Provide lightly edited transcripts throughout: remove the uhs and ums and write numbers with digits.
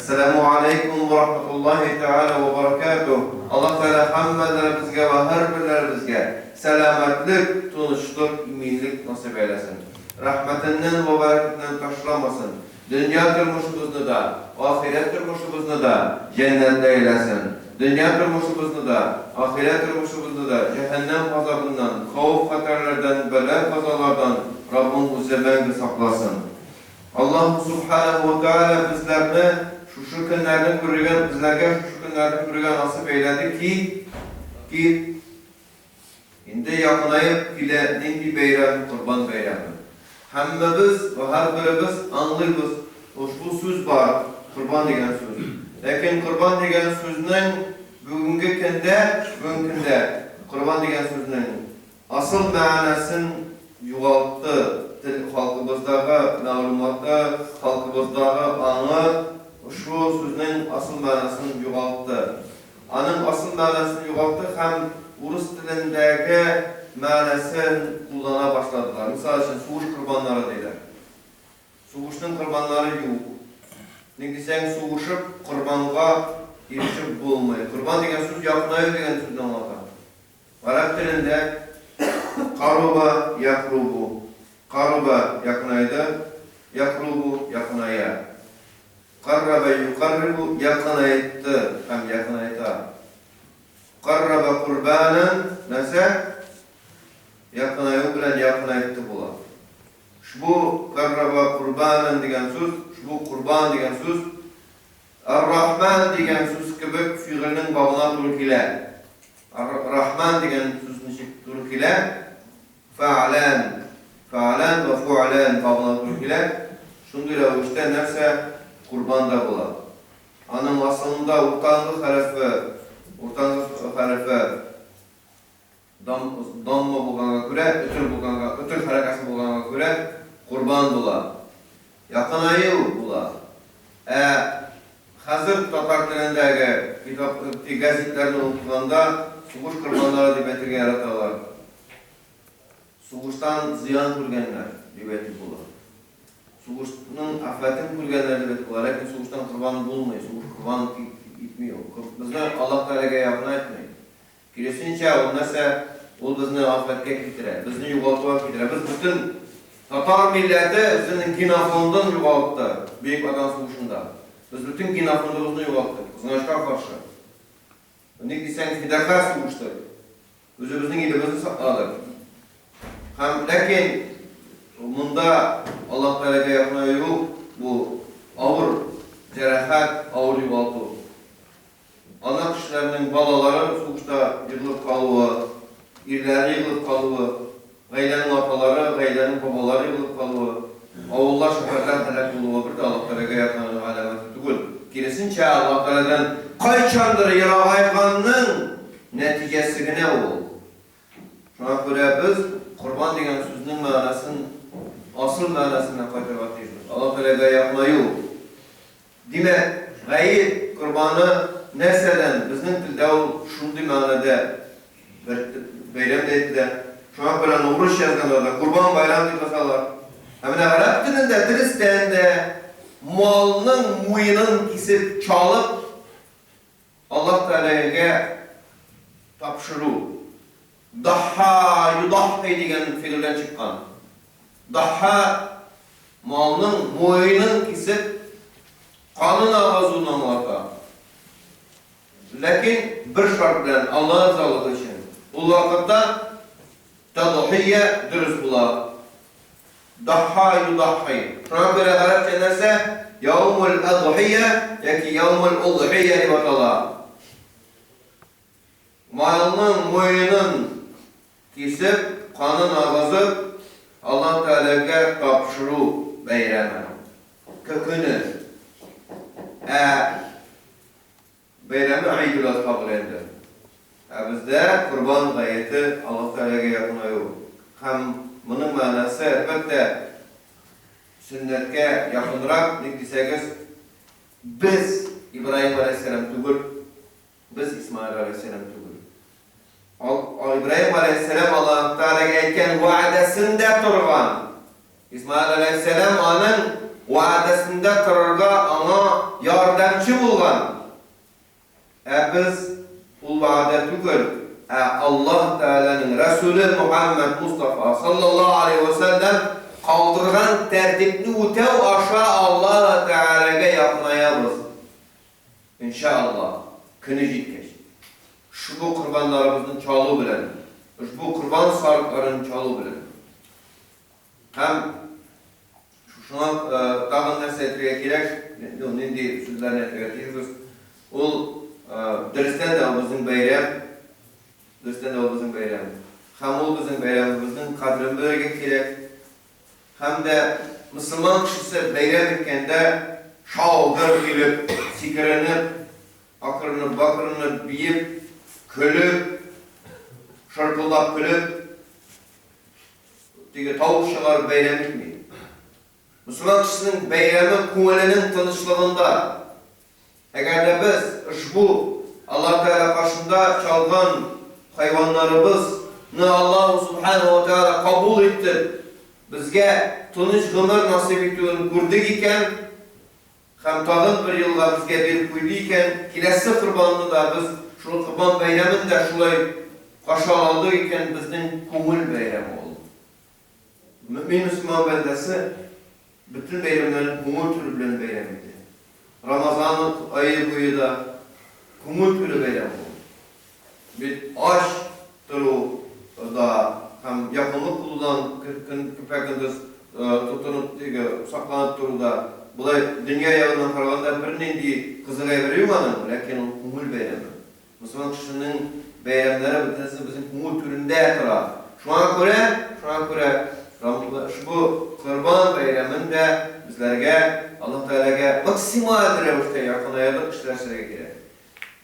Assalamu alaikum ve rahmetullahi teala ve berekatuh. Allah Teala hamdelerimizge ve her birlerimizge selametlik, tunuşluk, iminlik nasip eylesin. Rahmetinden ve bereketinden taşlamasın. Dünya turmuşumuzu da, ahiret turmuşumuzu da cennette eylesin. Dünya turmuşumuzu da, ahiret turmuşumuzu da cehennem azabından, kavuf haterlerden, bela kazalardan Rabbim uzzemen saklasın. Allah Subhanahu ve Teala bizlerini şu günlerden görülen, bizlerge şu günlerden görülen nasip eyledi ki şimdi yakınayıp gelen bir bayram, Kurban bayramı. Hemmimiz ve her birimiz anlıyoruz. Bu söz var, kurban degen söz. Lakin kurban degen sözünün bugünkü gündə kurban degen sözünün asıl manasını yoğalttı. Halkımızdağı malumatı, halkımızdağı anı şu sözünün asıl manasını yoğalttı. Anın asıl manasını yoğalttı hem Rus dilindeki manasını kullana başladılar. Misal için suğuş kurbanları deyler. Suğuşun kurbanları yok. Ne desen suğuşup kurbanğa erişip bulmayı. Kurban degen söz yakınayı degen sözden anlatan. Arap dilinde karuba yakrubu. Karuba yakınaydı, yakrubu yakınaya. Karraba yukarribu yakınaydı, hem yakınaydı. Karraba kurbanan nese yakınayı bilen yakınaydı bula. Bu karraba kurbanan degen söz, bu kurban degen söz, Ar-Rahman degen söz gibi fiilinin babına durur ile. Ar-Rahman degen söz durur ile, fa'lan ve fu'lan babına durur ile. Şunduyla işte nefse kurban da bula. Anın aslında ortancıl harafi damma bulgana göre, ötür harekası bulgana göre kurban bula. Yakınayı bula. Hazır Tatar dilindeki gazetlerini okuyanda suğuş kurbanları dibeti yaratalar. Suğuştan ziyan görgenler dibeti bula. Suğuşun afetin görgenler dibeti bula. Lakin suğuştan kurban bulmuyor. Suğuş kurban gitmiyor. Bizden Allah Teala'ya yakına etmeyin. Kiresince o nese o bizni afetke getirir. Bizni yuvaltığa getirir. Biz bütün Tatar milleti bizden ginafondan yuvalttı. Büyük Vatan Suğuşunda. Biz bütün ginafonlarımızı yuvalttık. Kızınaşka karşı. Ne diysen fidakar suğuştu. Özümüzün ilimizi sakladık. Hem lakin bunda Allah Teala'ya yakına yok. Bu ağır cerahat, ağır yuvaltı. Ana kişilerinin balaları suğuşta yığılıp kalığı, irleri yığılıp kalığı, gaylenin ataları, gaylenin babaları yığılıp kalığı, avullar şoförler helak oluğu bir de Allah Teala'ya yakın alameti değil. Kirisince Allah Teala'dan kayçandır yarağayganının neticesi ne o? Şuna göre biz kurban degen sözünün manasının asıl manasına kaytırvatıyız. Allah Teala'ya yakın yok. Demek gayet kurbanı neseden bizning tilda shunday ma'noda bayram deydilar. Shunga ko'ra Navro'z yozganlarda Qurban bayram deb yozalar. Mana arab tilida Kristiyanda molning mo'yinin kesib chalib Alloh taolaga topshiruv. Daha yudahhi degan fe'ldan chiqqan. Daha molning mo'yinin kesib qonun ovozini anlatadi. Lakin bir şart bilen Allah rızalығы için o vakitte tadhiye dürüst bula. Daha yudahhi. Şuna göre Arapça neyse yevmul adhiye yaki yevmul udhiye diye bakala. Malının moyunun kesip kanın ağzı Allah Teala'ya tapşırı bayramı. Kökünü. Bayramı Eidul Adha bilendir. Bizde kurban gayeti Allah Teala'ya yakına yok. Hem bunun manası elbette sünnetke yakındırak ne deseniz biz İbrahim Aleyhisselam tübür, biz İsmail Aleyhisselam tübür. İbrahim Aleyhisselam Allah Teala'ya etken vaadesinde turgan. İsmail Aleyhisselam onun vaadesinde turga ona yardım va'datçı bulgan. Biz ul va'da tugul. Allah Teala'nın Resulü Muhammed Mustafa sallallahu aleyhi ve sellem kaldırgan tertipni utev aşağı Allah Teala'ga yapmayabız. İnşallah. Kını jitkeş. Şu bu kurbanlarımızın çalı bilen, şu bu kurban sarıklarının çalı bilen. Hem şuna dağın nesnetlere gerek, nindi sözler netletiririz. Ol dersten de bizim bayram, dersten de bizim bayram. Hem ol bizim bayramımızın kadrini böyle gerek. Hem de Müslüman kişisi bayram etkende şalgır gelip, sigaranıp, akırını, bakırını biyip, kölüp, şarkıllap kölüp, tavukçalar bayram etmiyor. Müslüman kişinin bayramı kuvvetinin tanışlığında, eğer de biz bu Allah Teala karşında çalgan hayvanlarımızı Allah Subhanahu ve Teala kabul etti. Bizge tunç gımır nasip ettiğini gördük iken, hem tağın bir yılga bizge bir koydu iken, kilesi kurbanını da biz şu kurban bayramını da şulay kaşalandığı iken bizden kumul bayramı oldu. Mümin Müslüman bendesi bütün bayramların kumul türü bilen bayramıydı. Ramazan ayı boyu da kumul türü bayram oldu. Bir aş türü da hem yakınlık bulunan köpekinde tutunup saklanıp durdu da bulay dünya yağından karaganda birinin kızıga veriyor mu anam? Lakin o kumul bayramı. Müslüman kişinin bayramları bizim kumul türünde tıra. Şuna göre bu kurban bayramında bizlerge Allah Teala'ga maksimal rivayette yakınlayalım işlerse gerek.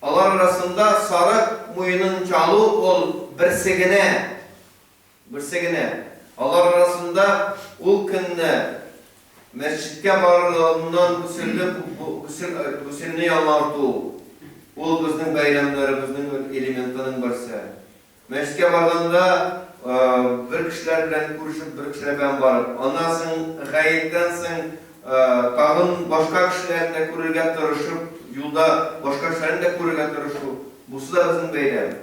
Allah arasında sarık muyunun çalı ol birsegine. Allah arasında ul künne mescitte varlığından güselini yamardı. Ul bizim bayramlarımızın elementinin birisi. Mescitte varlığında bir kişiler bilen görüşüp bir kişiler ben varıp ondan soň gayetden soň tağın başka kişilerle görülge tırışıp yolda başka kişilerin de görülge tırışıp busu da bizim bayram.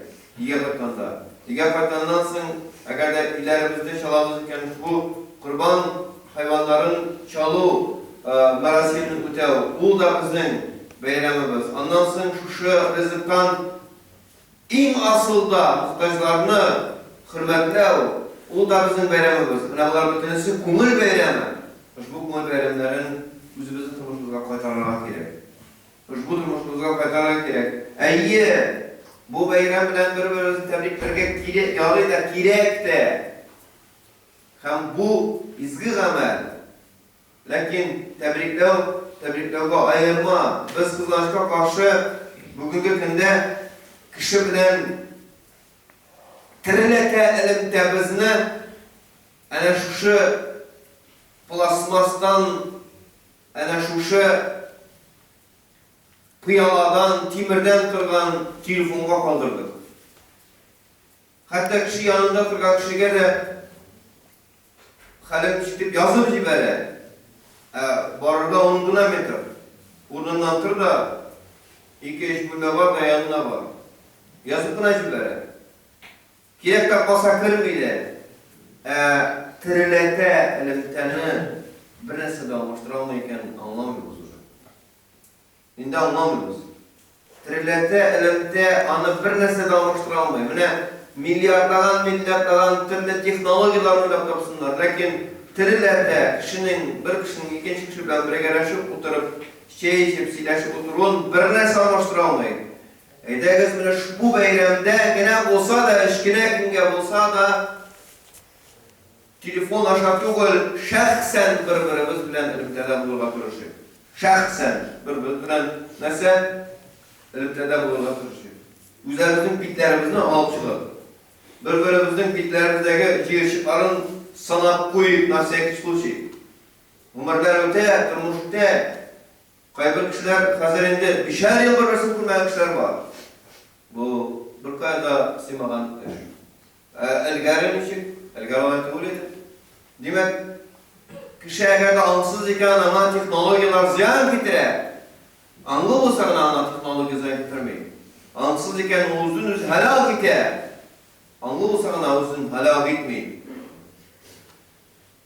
İyi katandan soň eğer de ilerimizde çalabız iken bu kurban hayvanların çalı merasimini ötev. Bu da bizim bayramımız. Ondan soň şu rızıktan en asılda muhtaçlarını hürmetlev, o da bizim bayramımız. Bunlar bütünüsü kumul bayramı. Bu kumul bayramların özümüzün turmuşumuza kaytarmak gerek. Bu turmuşumuza kaytarmak gerek. Eyye, bu bayram bilen birbirimizi tebriklerge yalı da gerek de. Hem bu izgi amel. Lakin tebriklevge ayırma. Biz kızlaşka karşı bugünkü günde kişi bilen Tirilete elimde bizni ana şu plasmasdan, ana şu piyaladan, timirden turgan telefonga kaldırdık. Hatta kişi yanında turgan kişiye de kalem çitip yazıp jibere. Barırda 10 kilometre. Oradan tur da 2-3 bölme var da yanına var. Yazıp buna jibere. Gerek de basakır bile tirilete elimteni bir nesede almıştıramayken anlamıyoruz. Şimdi anlamıyoruz. Tirilete elimte anı bir nesede almıştıramayız. Milyarlardan türlü teknolojilerini yaptırsınlar. Lakin tirilete bir kişinin ikinci kişi bilen birleşip oturup şey içip sileşip oturup bir nesede almıştıramayız. Eğer bu bayramda gene olsa da, eşkine günge olsa da telefon aşağı yok, şahsen birbirimiz bilen ilimtede bulurga turuşu. Şahsen birbirimiz bilen nese ilimtede bulurga turuşu. Üzerimizin bitlerimizden alıp çıkıyor. Birbirimizin bitlerimizdeki girişiklerin sanat koyup nasıl çıkıyor. Umarlar öte, durmuşta kaybır kişiler hazırında bişer yıl bir resim kurmayan kişiler var. Bu bir kayda simagan elgari nişik, elgari olaytı öyleydi. Demek kişi eğer de ansız iken ama teknolojiler ziyan getire. Anlı olsa gana ana teknologiya zayıftırmayın. Ansız eken özün öz helak ite. Anlı olsa gana özün helak etmeyin.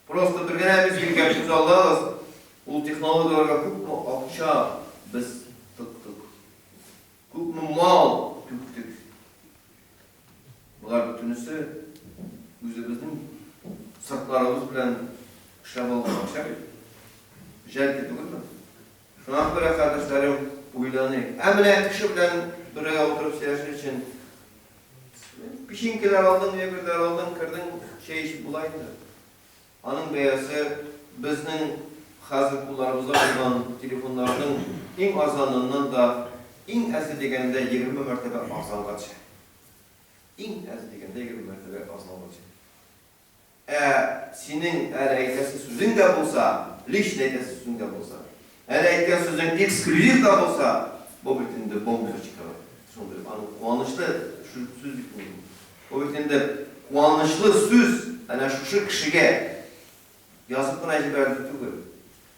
Prosta bir gene biz bir gepimiz Allah'ız. O teknologiyalarga köpmü akça biz tıktık. Köpmü mal tüktük. Bular bütünüsü özümüzün sırtlarımız bilen işlep algan akça bir. Jelk ettik mi? Şuna göre kardeşlerim uylanayım. Emine kişi bilen buraya oturup seyirci için pişinkiler aldın, yebirler aldın, kırdın, şey iş bulaydı. Anın beyası bizning hazır kullarımızda olan telefonlarının en azalığından da en az degende 20 mertebe azalgaç. En az degende 20 mertebe azalgaç. Senin aytası sözün de bulsa, lişne aytası sözün de bulsa, aytası sözün eksklusif de bulsa, bu bütünde bomba çıkarır. Sonunda anı kuanışlı şu söz bitmeydi. O bütünde kuanışlı söz, ana şu kişiye yazıp buna jiberdi tügür.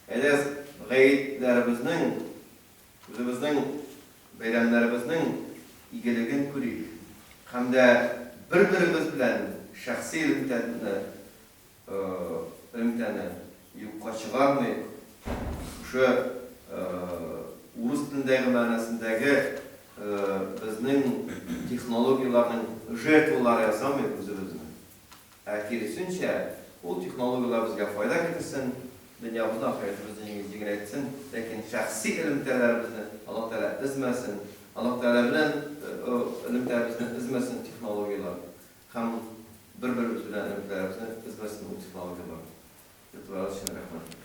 Edes gayetlerimizin, özümüzün beylemlerimizin igeligin körüyük. Hem de bir-birimiz bilen şahsi ilimteni yukka çıgarmayık. Şu Urus dilindeki manasındaki bizning texnologiyalarning jertvaları yasamayık özümüzün. Kirisinçe, o texnologiyalar bizga foyda keltirsin, dünyamızda ahiretimizde yengilligini etsin, lekin şahsi ilimtenlerimizni Allah Teala izmesin, Allah Teala bilen ilimtenlerimizni izmesin texnologiyalar. Hem bir-birimiz bilen ilimtenlerimizni izmesin bu texnologiyalar. Yetibariyle rahmat.